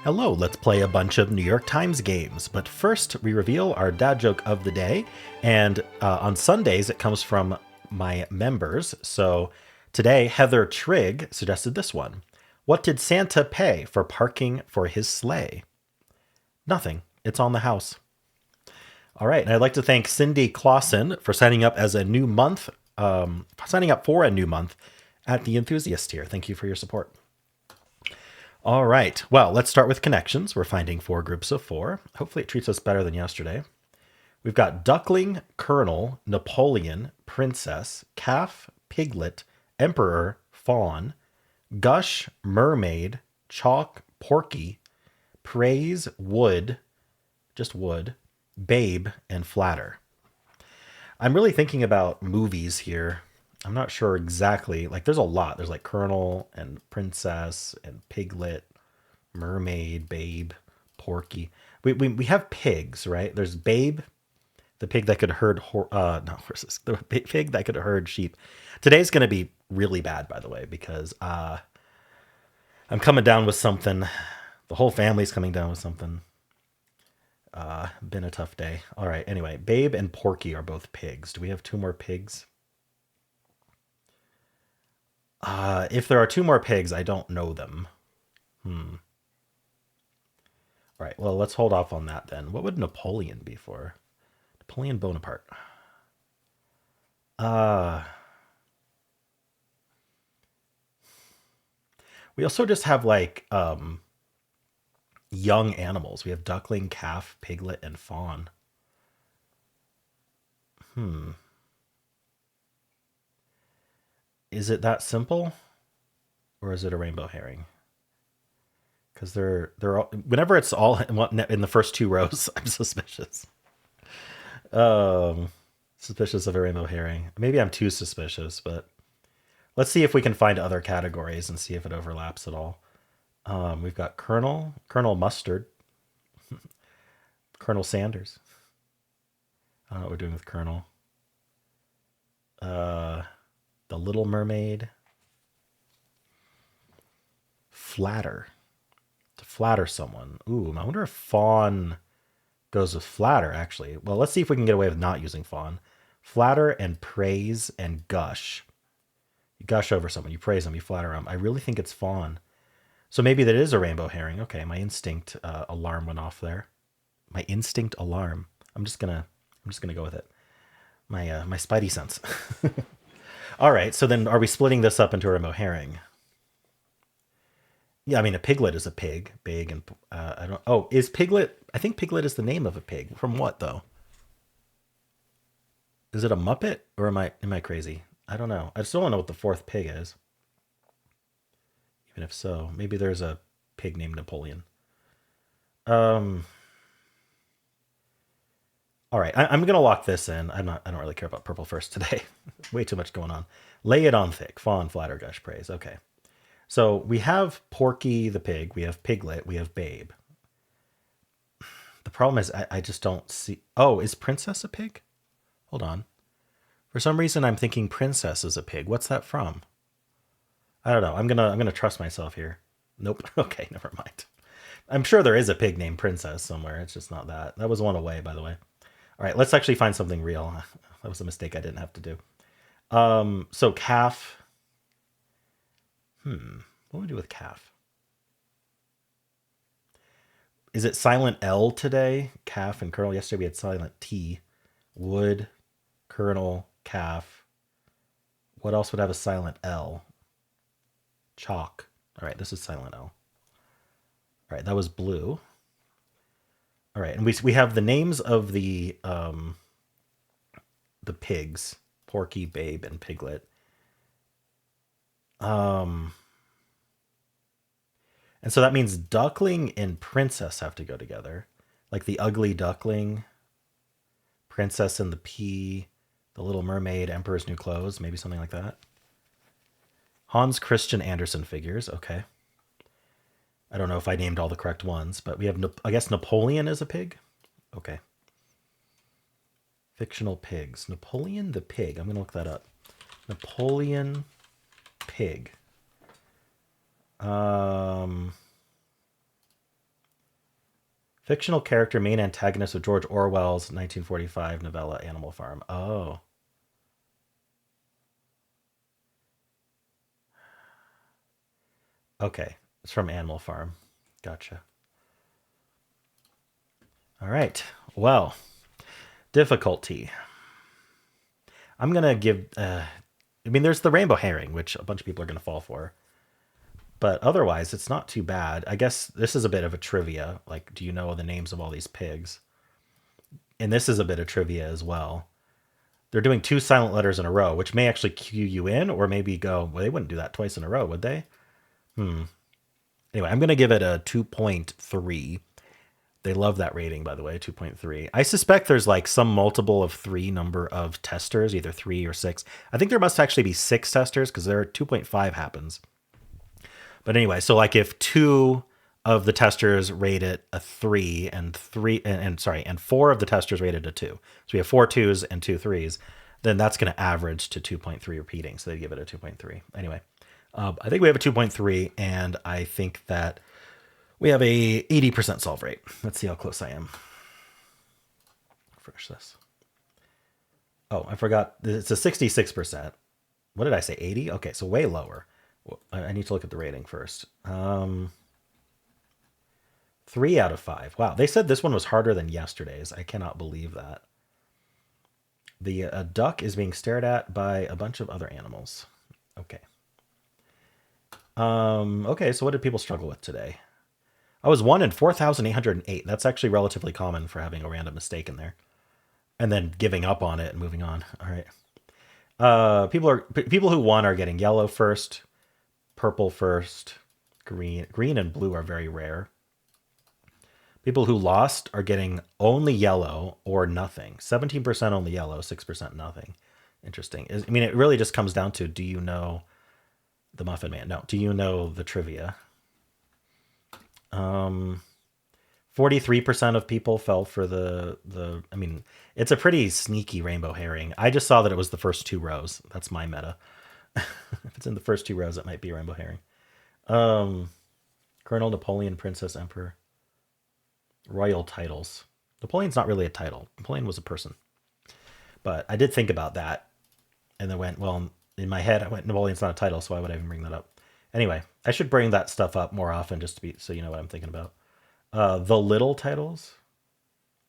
Hello, let's play a bunch of New York Times games. But first, we reveal our dad joke of the day. And on Sundays, it comes from my members. So today, Heather Trigg suggested this one. What did Santa pay for parking for his sleigh? Nothing. It's on the house. All right. And I'd like to thank Cindy Clausen for signing up as a new month, signing up for a new month at the Enthusiast tier. Thank you for your support. All right. Well, let's start with connections. We're finding 4 groups of 4. Hopefully it treats us better than yesterday. We've got duckling, colonel, Napoleon, princess, calf, piglet, emperor, fawn, gush, mermaid, chalk, porky, praise, wood, just wood, babe, and flatter. I'm really thinking about movies here. I'm not sure exactly. Like, there's a lot. There's like Colonel and Princess and Piglet, Mermaid, Babe, Porky. We have pigs, right? There's Babe, the pig that could herd horses, the pig that could herd sheep. Today's going to be really bad, by the way, because I'm coming down with something. The whole family's coming down with something. Been a tough day. All right. Anyway, Babe and Porky are both pigs. Do we have 2 more pigs? If there are 2 more pigs, I don't know them. All right, well, let's hold off on that then. What would Napoleon be for? Napoleon Bonaparte. We also just have like young animals. We have duckling, calf, piglet, and fawn. Is it that simple? Or is it a rainbow herring? Because they're all, whenever it's all in the first 2 rows, I'm suspicious. Suspicious of a rainbow herring. Maybe I'm too suspicious, but let's see if we can find other categories and see if it overlaps at all. We've got Colonel Mustard, Colonel Sanders. I don't know what we're doing with Colonel. The Little Mermaid. Flatter. To flatter someone. Ooh, I wonder if fawn goes with flatter, actually. Well, let's see if we can get away with not using fawn. Flatter and praise and gush. You gush over someone, you praise them, you flatter them. I really think it's fawn. So maybe that is a rainbow herring. Okay, my instinct alarm went off there. My instinct alarm. I'm just gonna go with it. My spidey sense. All right, so then are we splitting this up into a rainbow herring? Yeah, I mean a piglet is a pig, big, and I don't. Oh, is piglet? I think piglet is the name of a pig. From what though? Is it a Muppet or am I crazy? I don't know. I still don't know what the 4th pig is. Even if so, maybe there's a pig named Napoleon. All right, I'm gonna lock this in. I don't really care about purple first today. Way too much going on. Lay it on thick. Fawn, flatter, gush, praise. Okay. So we have Porky the pig. We have Piglet. We have Babe. The problem is I just don't see. Oh, is Princess a pig? Hold on. For some reason, I'm thinking Princess is a pig. What's that from? I don't know. I'm gonna trust myself here. Nope. Okay, never mind. I'm sure there is a pig named Princess somewhere. It's just not that. That was one away, by the way. All right, let's actually find something real. That was a mistake I didn't have to do. So calf. What do we do with calf? Is it silent L today? Calf and colonel. Yesterday we had silent T. Wood, colonel, calf. What else would have a silent L? Chalk. All right, this is silent L. All right, that was blue. All right, and we have the names of the pigs, Porky, Babe, and Piglet. And so that means duckling and princess have to go together. Like the ugly duckling, princess and the pea, the Little Mermaid, Emperor's New Clothes, maybe something like that. Hans Christian Andersen figures, okay. I don't know if I named all the correct ones, but we have, I guess Napoleon is a pig? Okay. Fictional pigs. Napoleon the pig. I'm going to look that up. Napoleon pig. Fictional character, main antagonist of George Orwell's 1945 novella Animal Farm. Oh, okay. It's from Animal Farm. Gotcha. All right. Well, difficulty. I'm going to give. I mean, there's the rainbow herring, which a bunch of people are going to fall for. But otherwise, it's not too bad. I guess this is a bit of a trivia. Like, do you know the names of all these pigs? And this is a bit of trivia as well. They're doing two silent letters in a row, which may actually cue you in, or maybe go, well, they wouldn't do that twice in a row, would they? Anyway, I'm going to give it a 2.3. They love that rating, by the way, 2.3. I suspect there's like some multiple of three number of testers, either three or six. I think there must actually be six testers because there are 2.5 happens. But anyway, so like if two of the testers rate it a three and and four of the testers rated a two. So we have four twos and two threes, then that's going to average to 2.3 repeating. So they give it a 2.3. Anyway, I think we have a 2.3, and I think that we have a 80% solve rate. Let's see how close I am. Finish this. Oh, I forgot. It's a 66%. What did I say? 80? Okay, so way lower. I need to look at the rating first. 3 out of 5. Wow, they said this one was harder than yesterday's. I cannot believe that. The duck is being stared at by a bunch of other animals. Okay. Okay, so what did people struggle with today? I was 1 in 4,808. That's actually relatively common for having a random mistake in there. And then giving up on it and moving on. All right. People who won are getting yellow first, purple first, green. Green and blue are very rare. People who lost are getting only yellow or nothing. 17% only yellow, 6% nothing. Interesting. I mean, it really just comes down to, do you know the Muffin Man? No. Do you know the trivia? 43% of people fell for I mean, it's a pretty sneaky rainbow herring. I just saw that it was the first two rows. That's my meta. If it's in the first two rows, it might be a rainbow herring. Colonel, Napoleon, Princess, Emperor. Royal titles. Napoleon's not really a title. Napoleon was a person. But I did think about that. And then went, well, in my head, I went, Napoleon's not a title, so why would I even bring that up? Anyway, I should bring that stuff up more often just to be so you know what I'm thinking about. The little titles.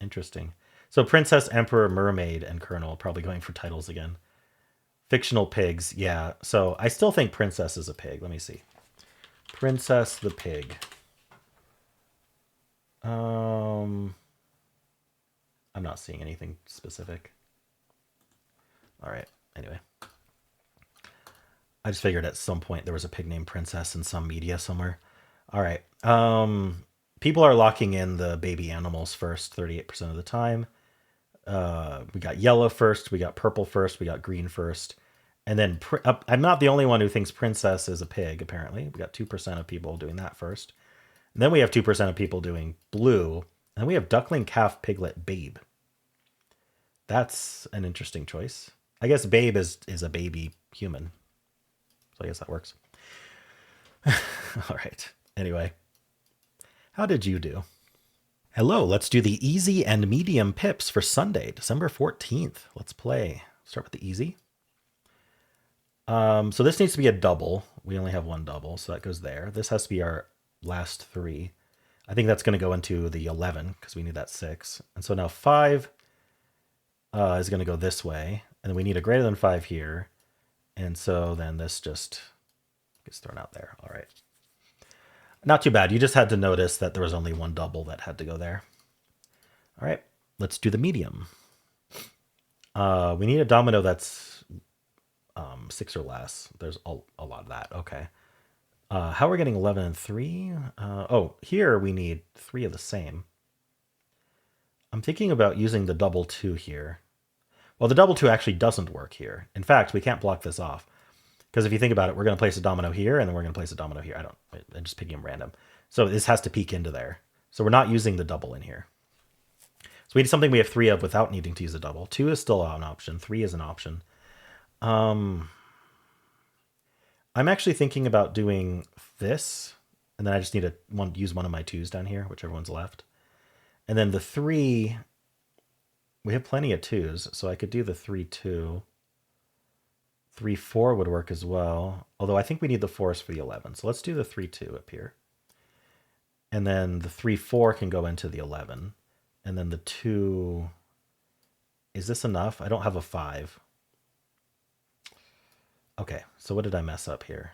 Interesting. So Princess, Emperor, Mermaid, and Colonel probably going for titles again. Fictional pigs, yeah. So I still think Princess is a pig. Let me see. Princess the pig. I'm not seeing anything specific. All right. Anyway, I just figured at some point there was a pig named Princess in some media somewhere. All right. People are locking in the baby animals first, 38% of the time. We got yellow first, we got purple first, we got green first. And then I'm not the only one who thinks Princess is a pig, apparently. We got 2% of people doing that first. And then we have 2% of people doing blue. And then we have duckling, calf, piglet, babe. That's an interesting choice. I guess babe is a baby human. So I guess that works. All right. Anyway, how did you do? Hello, let's do the easy and medium pips for Sunday, December 14th. Let's play. Start with the easy. So this needs to be a double. We only have one double, so that goes there. This has to be our last three. I think that's going to go into the 11 because we need that 6. And so now 5 is going to go this way. And then we need a greater than 5 here. And so then this just gets thrown out there. All right. Not too bad. You just had to notice that there was only one double that had to go there. All right. Let's do the medium. We need a domino that's 6 or less. There's a lot of that. Okay. How we're getting 11 and 3? Here we need 3 of the same. I'm thinking about using the double 2 here. Well, the double 2 actually doesn't work here. In fact, we can't block this off. Because if you think about it, we're going to place a domino here, and then we're going to place a domino here. I'm just picking them random. So this has to peek into there. So we're not using the double in here. So we need something we have 3 of without needing to use a double. 2 is still an option. 3 is an option. I'm actually thinking about doing this, and then I just need to use one of my 2s down here, whichever one's left. And then the 3, we have plenty of 2s, so I could do the 3-2. 3-4 would work as well, although I think we need the 4s for the 11. So let's do the 3-2 up here. And then the 3-4 can go into the 11. And then the 2, is this enough? I don't have a 5. Okay, so what did I mess up here?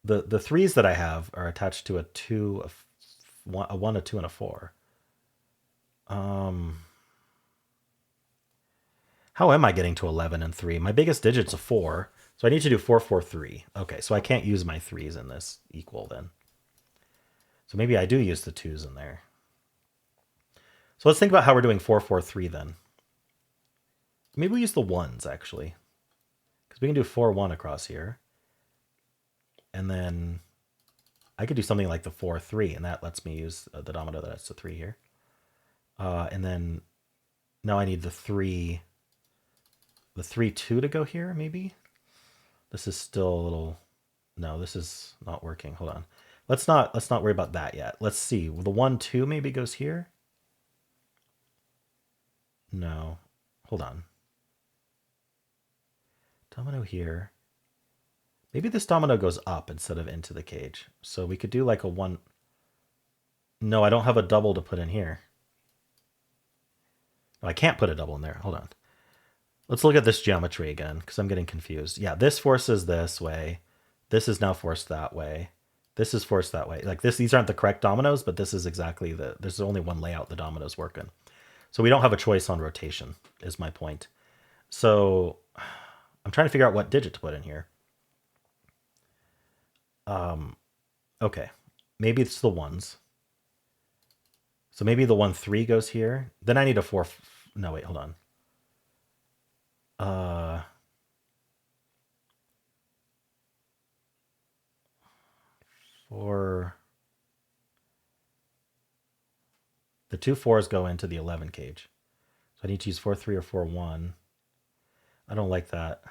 The 3s that I have are attached to a 2, a 1, a 2, and a 4. How am I getting to 11 and 3? My biggest digit's a 4, so I need to do 4, 4, 3. Okay, so I can't use my 3s in this equal then. So maybe I do use the 2s in there. So let's think about how we're doing 4, 4, 3 then. Maybe we use the 1s actually, because we can do 4, 1 across here. And then I could do something like the 4, 3, and that lets me use the domino that's the 3 here. And then now I need the 3, 2 to go here, maybe? This is still a little, no, this is not working. Hold on. Let's not worry about that yet. Let's see. The 1, 2 maybe goes here? No. Hold on. Domino here. Maybe this domino goes up instead of into the cage. So we could do like a 1. No, I don't have a double to put in here. No, I can't put a double in there. Hold on. Let's look at this geometry again, because I'm getting confused. Yeah, this forces this way. This is now forced that way. This is forced that way. Like this, these aren't the correct dominoes, but this is exactly there's only one layout the dominoes work in. So we don't have a choice on rotation, is my point. So I'm trying to figure out what digit to put in here. Okay, maybe it's the 1s. So maybe the 1, 3 goes here. Then I need a 4. No, wait, hold on. The 2 4s go into the 11 cage. So I need to use 4, 3 or 4, 1. I don't like that. I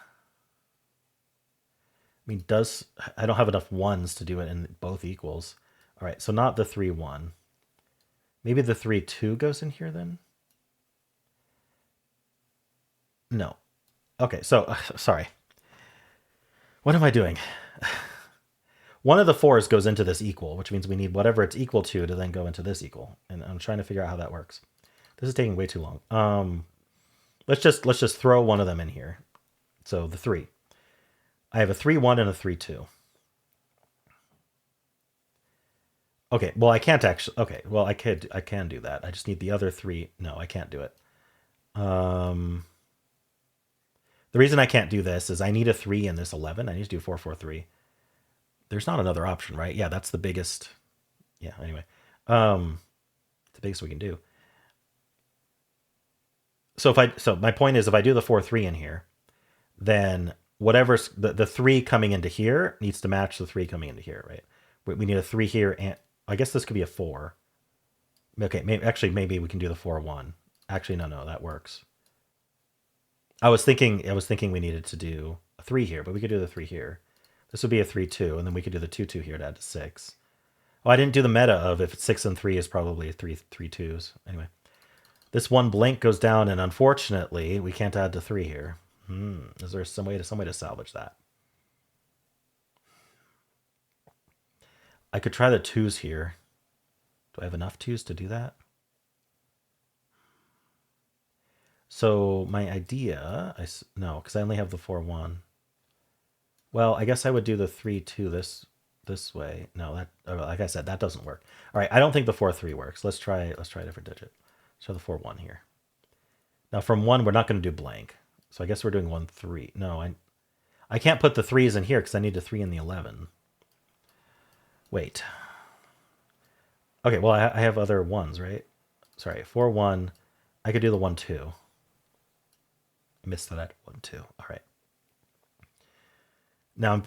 mean, I don't have enough 1s to do it in both equals. All right, so not the 3, 1. Maybe the 3, 2 goes in here then? No. Okay, so, sorry. What am I doing? One of the 4s goes into this equal, which means we need whatever it's equal to then go into this equal. And I'm trying to figure out how that works. This is taking way too long. Let's just throw one of them in here. So the 3. I have a 3, 1 and a 3, 2. Okay, well I can't actually. Okay, well I can do that. I just need the other 3. No, I can't do it. The reason I can't do this is I need a 3 in this 11. I need to do 4, 4, 3. There's not another option, right? Yeah, that's the biggest. Yeah, anyway. It's the biggest we can do. So my point is if I do the 4, 3 in here, then whatever's the 3 coming into here needs to match the 3 coming into here, right? We need a 3 here, and I guess this could be a 4. Okay, maybe we can do the 4, 1. Actually, no, that works. I was thinking we needed to do a 3 here, but we could do the 3 here. This would be a 3, 2, and then we could do the 2, 2 here to add to 6. Oh, I didn't do the meta of if it's 6 and 3 is probably 3, 2s. Anyway, this 1 blank goes down, and unfortunately, we can't add to 3 here. Is there some way to salvage that? I could try the 2s here. Do I have enough 2s to do that? So my idea, no, because I only have the 4, 1. Well, I guess I would do the 3, 2 this way. No, like I said, that doesn't work. All right, I don't think the 4, 3 works. Let's try a different digit. Let's try the 4, 1 here. Now from 1, we're not going to do blank. So I guess we're doing 1, 3. No, I can't put the 3s in here because I need a 3 in the 11. Wait. Okay, well, I have other 1s, right? Sorry, 4, 1. I could do the 1, 2. I missed that 1, 2. All right. Now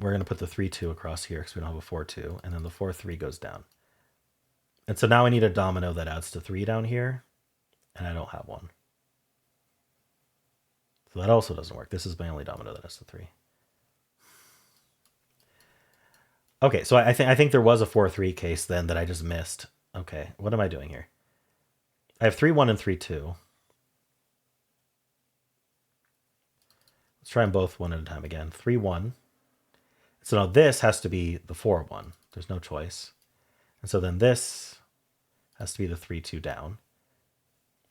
we're going to put the 3, 2 across here because we don't have a 4, 2. And then the 4, 3 goes down. And so now I need a domino that adds to 3 down here. And I don't have one. So that also doesn't work. This is my only domino that has to 3. Okay, so I think there was a 4-3 case then that I just missed. Okay, what am I doing here? I have 3-1 and 3-2. Let's try them both one at a time again. 3-1. So now this has to be the 4-1. There's no choice. And so then this has to be the 3-2 down.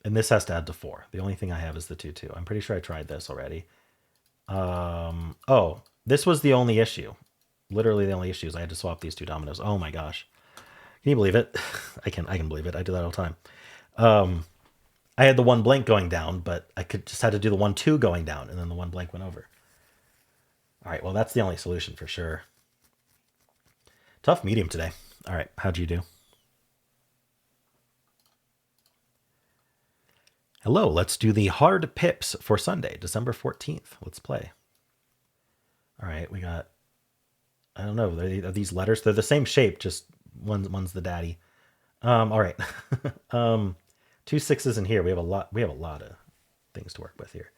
And this has to add to 4. The only thing I have is the 2-2. I'm pretty sure I tried this already. Oh, this was the only issue. Literally the only issue is I had to swap these two dominoes. Oh my gosh. Can you believe it? I can believe it. I do that all the time. I had the one blank going down, but I could just had to do the 1-2 going down, and then the one blank went over. All right, well, that's the only solution for sure. Tough medium today. All right, how'd you do? Hello, let's do the hard pips for Sunday, December 14th. Let's play. All right, we got, I don't know, are these letters? They're the same shape, just one's the daddy. All right. 2 6s in here. We have a lot of things to work with here.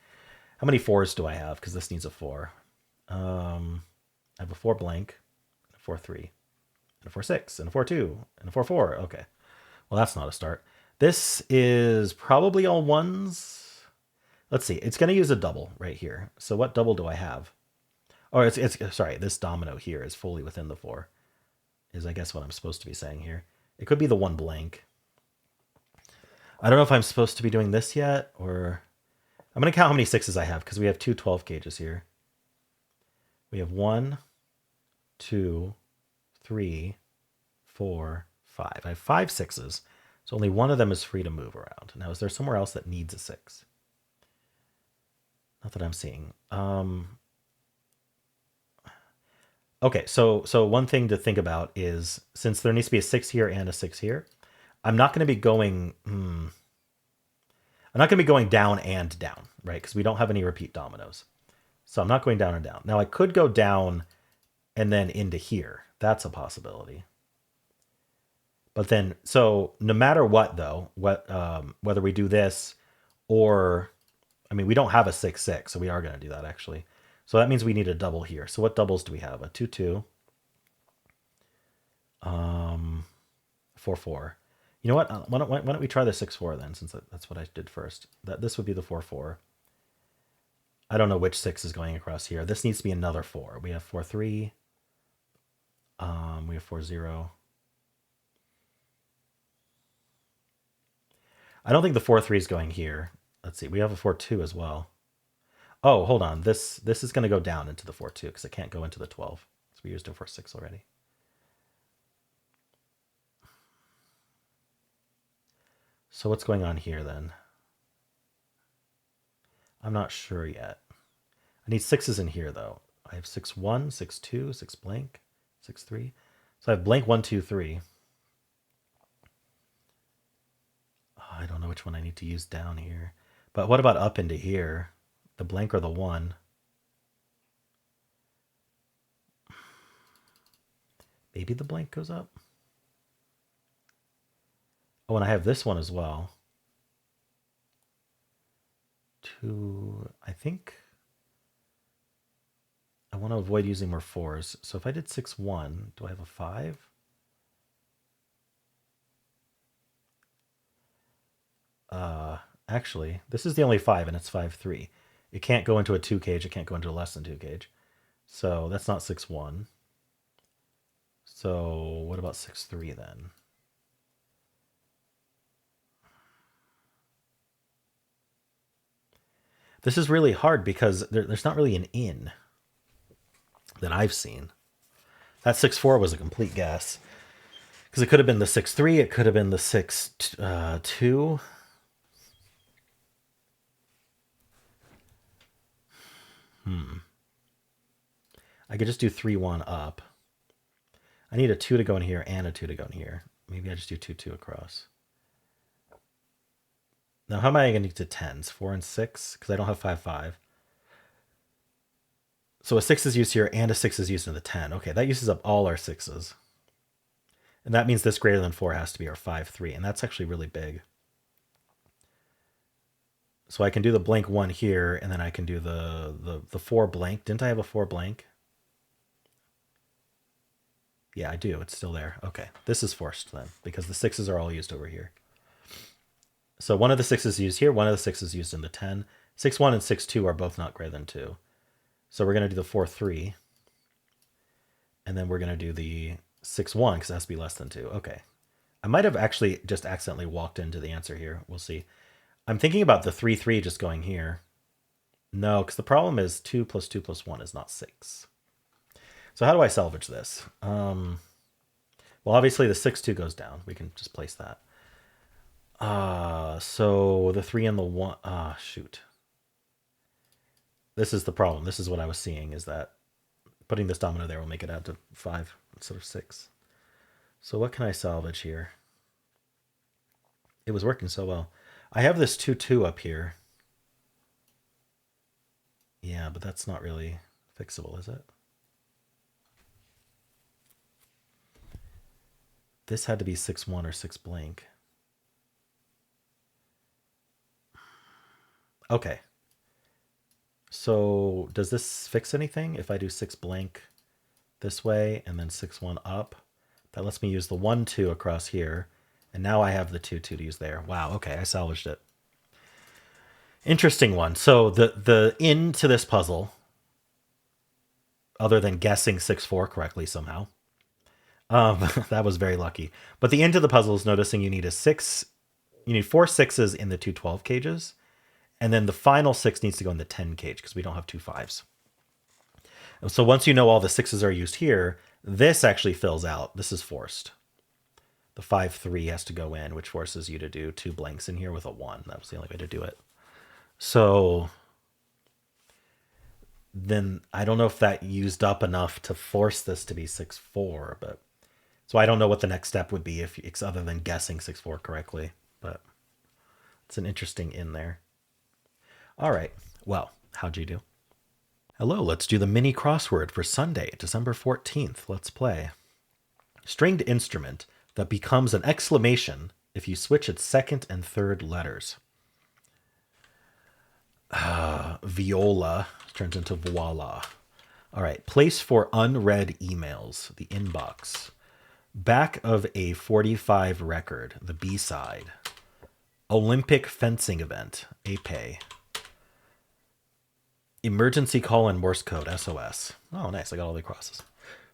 How many 4s do I have? Because this needs a 4. I have a 4 blank, a 4-3, and a 4-6, and a 4-2, and a 4-4. Okay. Well, that's not a start. This is probably all ones. Let's see. It's going to use a double right here. So what double do I have? Oh, it's sorry. This domino here is fully within the 4. Is I guess what I'm supposed to be saying here. It could be the 1 blank. I don't know if I'm supposed to be doing this yet, or I'm going to count how many 6s I have because we have 2 12 gauges here. We have 1, 2, 3, 4, 5. I have 5 6s, so only one of them is free to move around. Now, is there somewhere else that needs a 6? Not that I'm seeing. Okay, so one thing to think about is since there needs to be a 6 here and a 6 here, I'm not going to be going. I'm not going to be going down and down, right? Because we don't have any repeat dominoes. So I'm not going down and down. Now I could go down and then into here. That's a possibility. But then, so no matter what, though, whether we do this or, I mean, we don't have a 6-6, so we are going to do that actually. So that means we need a double here. So what doubles do we have? A 2-2, 4-4. You know what? Why don't we try the 6-4 then, since that's what I did first. This would be the 4-4. I don't know which 6 is going across here. This needs to be another 4. We have 4-3. We have 4-0. I don't think the 4-3 is going here. Let's see. We have a 4-2 as well. Oh, hold on. This is going to go down into the 4-2 because it can't go into the 12. So we used a 4-6 already. So what's going on here then? I'm not sure yet. I need 6s in here though. I have 6-1, 6-2, 6 blank, 6-3. So I have blank 1, 2, 3. Oh, I don't know which one I need to use down here. But what about up into here? The blank or the 1? Maybe the blank goes up. Oh, and I have this one as well. 2, I think I want to avoid using more 4s. So if I did 6-1, do I have a 5? Actually, this is the only 5, and it's 5-3. It can't go into a 2 cage. It can't go into a less than 2 cage. So that's not 6-1. So what about 6-3 then? This is really hard because there's not really an in that I've seen. That 6-4 was a complete guess. Because it could have been the 6-3, it could have been the 6-2. I could just do 3-1 up. I need a 2 to go in here and a 2 to go in here. Maybe I just do 2-2 across. Now, how am I going to get to 10s? 4 and 6? Because I don't have 5-5. So a 6 is used here and a 6 is used in the 10. Okay, that uses up all our 6s. And that means this greater than 4 has to be our 5-3. And that's actually really big. So I can do the blank 1 here, and then I can do the 4 blank. Didn't I have a 4 blank? Yeah, I do. It's still there. Okay. This is forced then because the 6s are all used over here. So one of the 6s used here, one of the 6s used in the 10. 6-1 and 6-2 are both not greater than 2. So we're going to do the 4-3. And then we're going to do the 6-1 because it has to be less than 2. Okay. I might have actually just accidentally walked into the answer here. We'll see. I'm thinking about the 3-3 just going here. No, because the problem is 2 plus 2 plus 1 is not 6. So how do I salvage this? Well, obviously the 6-2 goes down. We can just place that. So the 3 and the 1. Shoot. This is the problem. This is what I was seeing, is that putting this domino there will make it add to 5 instead of 6. So what can I salvage here? It was working so well. I have this 2-2 up here. Yeah, but that's not really fixable, is it? This had to be 6-1 or 6 blank. Okay. So does this fix anything? If I do 6 blank this way and then 6-1 up, that lets me use the 1-2 across here. And now I have the 2-2 to use there. Wow, okay, I salvaged it. Interesting one. So the into this puzzle, other than guessing 6-4 correctly somehow, that was very lucky. But the into the puzzle is noticing you need 4 6s in the 2 12 cages. And then the final 6 needs to go in the 10 cage because we don't have 2 5s. So once you know all the 6s are used here, this actually fills out. This is forced. The 5-3 has to go in, which forces you to do 2 blanks in here with a 1. That was the only way to do it. So then I don't know if that used up enough to force this to be 6-4, but so I don't know what the next step would be if it's other than guessing 6-4 correctly, but it's an interesting in there. All right. Well, how'd you do? Hello, let's do the mini crossword for Sunday, December 14th. Let's play. Stringed instrument that becomes an exclamation if you switch its second and third letters. Viola turns into voila. All right. Place for unread emails, the inbox. Back of a 45 record, the B-side. Olympic fencing event, APE. Emergency call in Morse code, SOS. Oh, nice. I got all the crosses.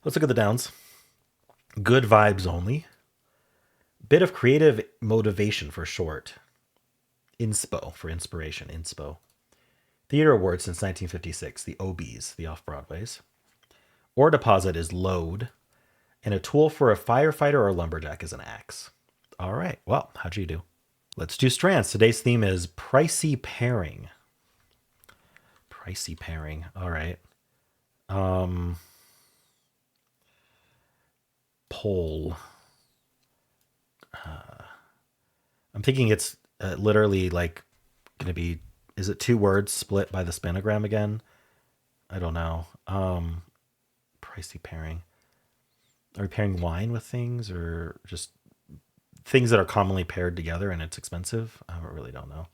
Let's look at the downs. Good vibes only. Bit of creative motivation for short. Inspo for inspiration. Inspo. Theater awards since 1956. The OBs, the off-Broadways. Ore deposit is load. And a tool for a firefighter or a lumberjack is an axe. All right. Well, how'd you do? Let's do strands. Today's theme is pricey pairing. Pricey pairing. All right. Pole. I'm thinking it's literally like going to be, is it 2 words split by the spanogram again? I don't know. Pricey pairing. Are we pairing wine with things or just things that are commonly paired together and it's expensive? I really don't know.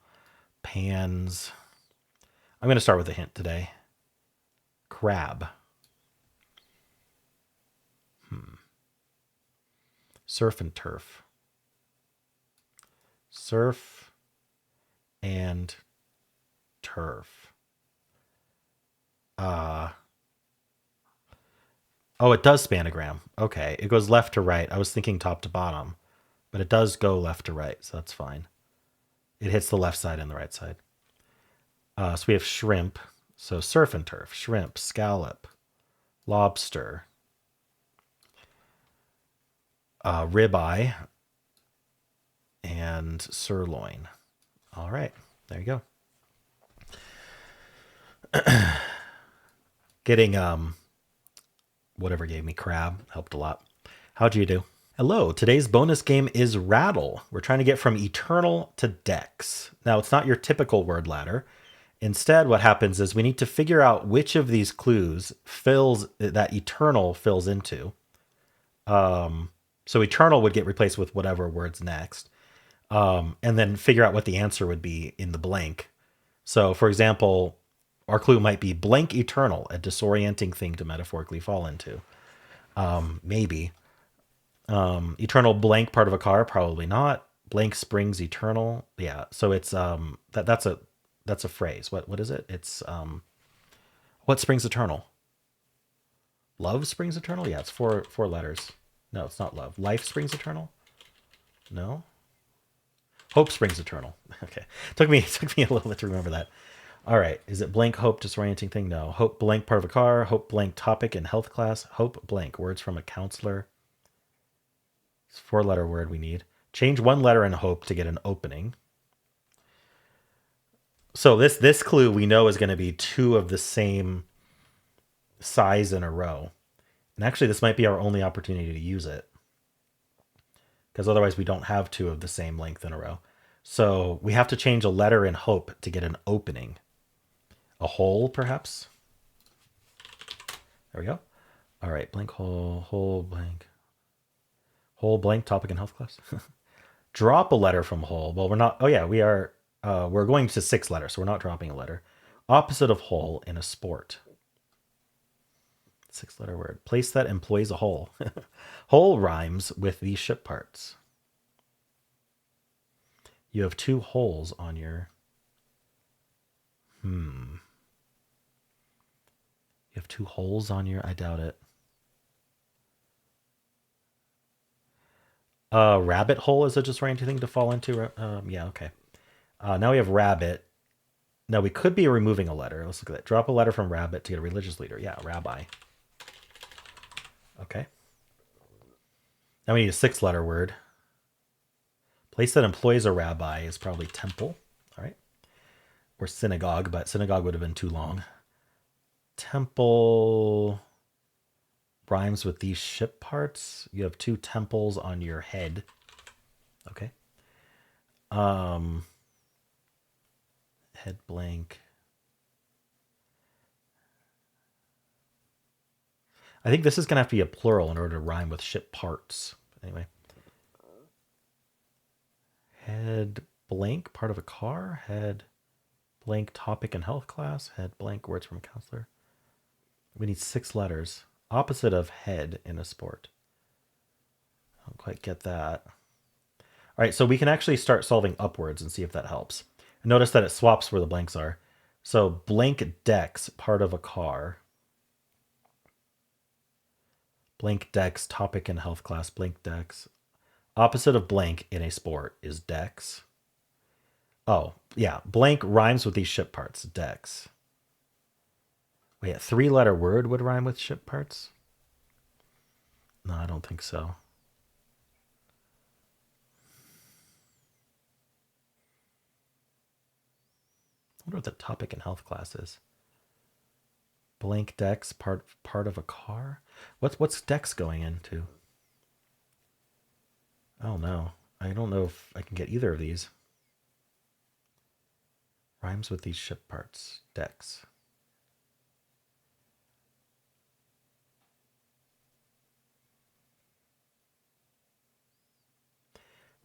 Pans. I'm going to start with a hint today. Crab. Surf and turf. Surf and turf. Oh, it does spanogram. Okay, it goes left to right. I was thinking top to bottom, but it does go left to right, so that's fine. It hits the left side and the right side. So we have shrimp. So surf and turf, shrimp, scallop, lobster, ribeye, and sirloin. All right, there you go. Getting whatever gave me crab helped a lot. How'd you do? Hello, today's bonus game is Rattle. We're trying to get from eternal to Dex. Now, it's not your typical word ladder. Instead, what happens is we need to figure out which of these clues that eternal fills into. So eternal would get replaced with whatever word's next. And then figure out what the answer would be in the blank. So, for example, our clue might be blank eternal, a disorienting thing to metaphorically fall into. Maybe. Eternal blank part of a car, probably not. Blank springs eternal. Yeah. So it's that's a phrase. What is it? It's what springs eternal? Love springs eternal? Yeah, it's four letters. No, it's not love. Life springs eternal? No. Hope springs eternal. Okay. Took me a little bit to remember that. All right. Is it blank hope disorienting thing? No. Hope blank part of a car. Hope blank topic in health class. Hope blank words from a counselor. It's a four-letter word we need. Change one letter in hope to get an opening. So this clue we know is going to be two of the same size in a row. And actually this might be our only opportunity to use it, because otherwise we don't have two of the same length in a row. So we have to change a letter in hope to get an opening. A hole, perhaps? There we go. All right, blank hole blank. Hole blank topic in health class. Drop a letter from whole. Well, we're not. Oh yeah, we are. We're going to 6 letters, so we're not dropping a letter. Opposite of whole in a sport. 6-letter word. Place that employs a hole. Hole rhymes with these ship parts. You have 2 holes on your. You have 2 holes on your. I doubt it. Rabbit hole is a disorienting thing to fall into. Yeah, okay. Now we have rabbit. Now we could be removing a letter. Let's look at that. Drop a letter from rabbit to get a religious leader. Yeah, rabbi. Okay. Now we need a 6-letter word. Place that employs a rabbi is probably temple. All right. Or synagogue, but synagogue would have been too long. Temple rhymes with these ship parts. You have 2 temples on your head. Okay. Head blank. I think this is going to have to be a plural in order to rhyme with ship parts. Anyway. Head blank, part of a car. Head blank, topic in health class. Head blank, words from a counselor. We need 6 letters. Opposite of head in a sport. I don't quite get that. All right, so we can actually start solving upwards and see if that helps. And notice that it swaps where the blanks are. So blank decks, part of a car. Blank decks, topic in health class. Blank decks. Opposite of blank in a sport is decks. Oh, yeah. Blank rhymes with these ship parts. Decks. Wait, a 3-letter word would rhyme with ship parts? No, I don't think so. I wonder what the topic in health class is. Blank decks, part of a car? What's decks going into? Oh no. I don't know if I can get either of these. Rhymes with these ship parts. Decks.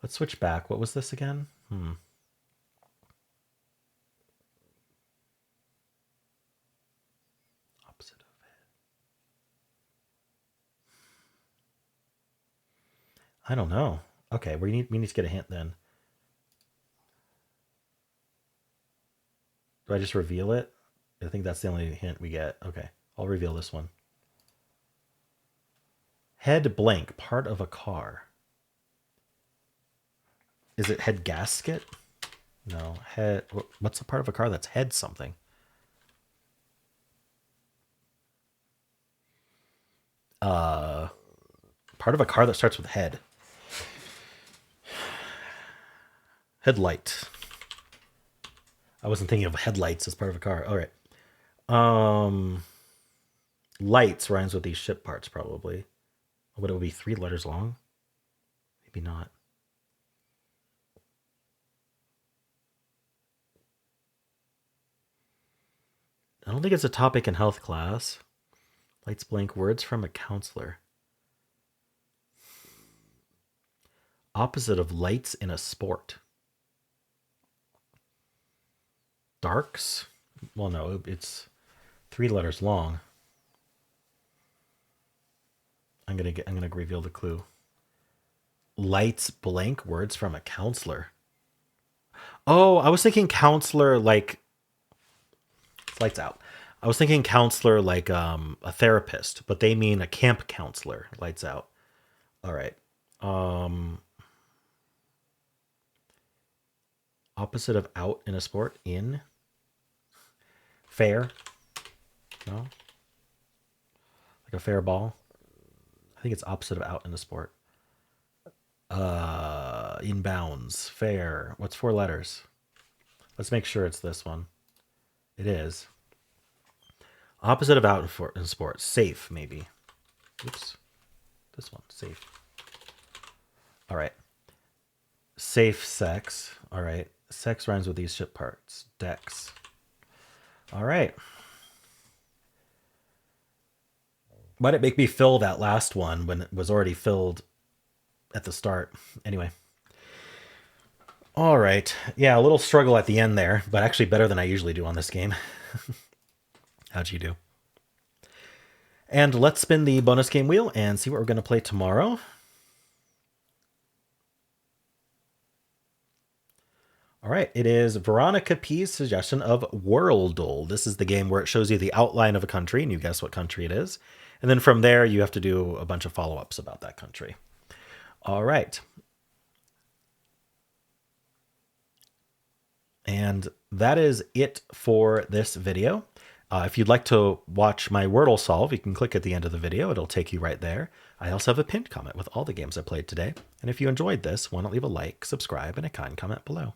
Let's switch back. What was this again? Opposite of it. I don't know. Okay, we need to get a hint then. Do I just reveal it? I think that's the only hint we get. Okay, I'll reveal this one. Head blank, part of a car. Is it head gasket? No. Head. What's the part of a car that's head something? Part of a car that starts with head. Headlight. I wasn't thinking of headlights as part of a car. All right. Lights rhymes with these ship parts probably. But it would be 3 letters long? Maybe not. I don't think it's a topic in health class. Lights blank, words from a counselor. Opposite of lights in a sport. Darks? Well, no, it's 3 letters long. I'm gonna reveal the clue. Lights blank words from a counselor. Oh, I was thinking counselor like lights out. I was thinking counselor like a therapist, but they mean a camp counselor. Lights out. All right. Opposite of out in a sport, in. Fair. No. Like a fair ball. I think it's opposite of out in a sport. In bounds. Fair. What's 4 letters? Let's make sure it's this one. It is. Opposite of out in sports. Safe, maybe. Oops. This one. Safe. All right. Safe sex. All right. Sex rhymes with these ship parts. Decks. All right. Why did it make me fill that last one when it was already filled at the start? Anyway. All right. Yeah, a little struggle at the end there, but actually better than I usually do on this game. How'd you do? And let's spin the bonus game wheel and see what we're going to play tomorrow. All right, it is Veronica P's suggestion of Worldle. This is the game where it shows you the outline of a country and you guess what country it is. And then from there, you have to do a bunch of follow-ups about that country. All right. And that is it for this video. If you'd like to watch my Wordle solve, you can click at the end of the video. It'll take you right there. I also have a pinned comment with all the games I played today. And if you enjoyed this, why not leave a like, subscribe, and a kind comment below.